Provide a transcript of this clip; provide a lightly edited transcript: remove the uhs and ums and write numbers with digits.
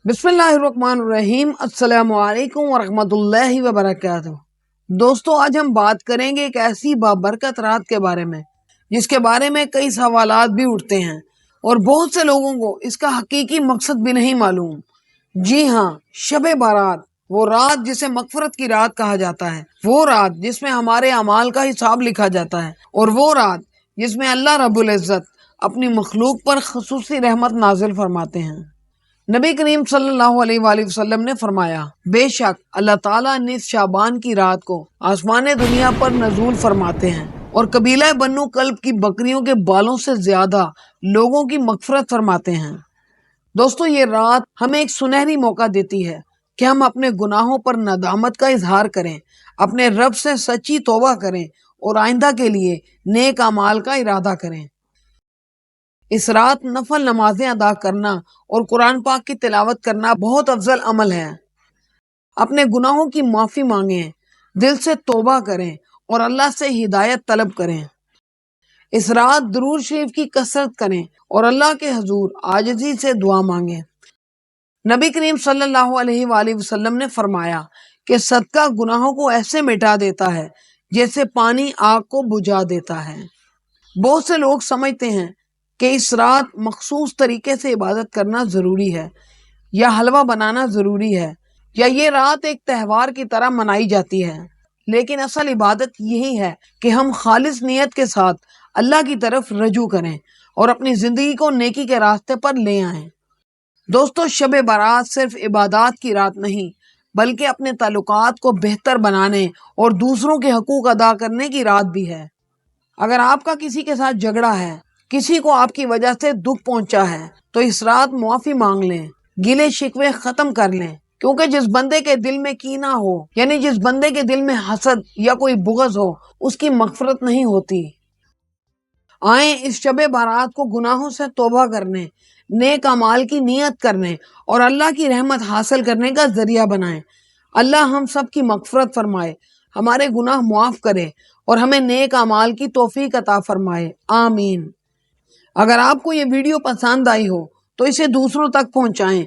बिस्मिल्लाहिर्रहमानिर्रहीम। अस्सलामु अलैकुम वरहमतुल्लाहि वबरकातुहू। दोस्तों, आज हम बात करेंगे एक ऐसी बाबरकत रात के बारे में जिसके बारे में कई सवालात भी उठते हैं और बहुत से लोगों को इसका हकीकी मकसद भी नहीं मालूम। जी हाँ, शबे बारात, वो रात जिसे मगफरत की रात कहा जाता है, वो रात जिसमें हमारे अमाल का हिसाब लिखा जाता है, और वो रात जिसमें अल्लाह रब्बुल इज्जत अपनी मखलूक पर खसूसी रहमत नाजिल फरमाते हैं। नबी करीम सल्लल्लाहु अलैहि वसल्लम ने फरमाया, बेशक अल्लाह ताला निस शाबान की रात को आसमान दुनिया पर नजूल फरमाते हैं और कबीला बन्नू कल्ब की बकरियों के बालों से ज्यादा लोगों की मगफरत फरमाते हैं। दोस्तों, ये रात हमें एक सुनहरी मौका देती है कि हम अपने गुनाहों पर नदामत का इजहार करें, अपने रब से सच्ची तौबा करें और आइंदा के लिए नेक अमाल का इरादा करें। इस रात नफल नमाजें अदा करना और कुरान पाक की तिलावत करना बहुत अफजल अमल है। अपने गुनाहों की माफी मांगें, दिल से तौबा करें और अल्लाह से हिदायत तलब करें। इस रात दुरूद शरीफ की कसरत करें और अल्लाह के हजूर आजिज़ी से दुआ मांगें। नबी करीम सल्लल्लाहु अलैहि वसल्लम ने फरमाया कि सदका गुनाहों को ऐसे मिटा देता है जैसे पानी आग को बुझा देता है। बहुत से लोग समझते हैं कि इस रात मखसूस तरीके से इबादत करना ज़रूरी है, या हलवा बनाना ज़रूरी है, या ये रात एक त्यौहार की तरह मनाई जाती है। लेकिन असल इबादत यही है कि हम खालिस नियत के साथ अल्लाह की तरफ रजू करें और अपनी ज़िंदगी को नेकी के रास्ते पर ले आएं। दोस्तों, शब बारात सिर्फ इबादत की रात नहीं, बल्कि अपने ताल्लुकात को बेहतर बनाने और दूसरों के हकूक अदा करने की रात भी है। अगर आपका किसी के साथ झगड़ा है, किसी को आपकी वजह से दुख पहुंचा है, तो इस रात मुआफी मांग लें, गिले शिकवे खत्म कर लें, क्योंकि जिस बंदे के दिल में कीना हो, यानी जिस बंदे के दिल में हसद या कोई बुग़्ज़ हो, उसकी मग़फ़िरत नहीं होती। आए इस शबे बारात को गुनाहों से तौबा करने, नेक अमाल की नियत करने और अल्लाह की रहमत हासिल करने का जरिया बनाएं। अल्लाह हम सब की मग़फ़िरत फरमाए, हमारे गुनाह मुआफ़ करे और हमें नेक अमाल की तौफीक अता फरमाए। आमीन। अगर आपको ये वीडियो पसंद आई हो तो इसे दूसरों तक पहुंचाएं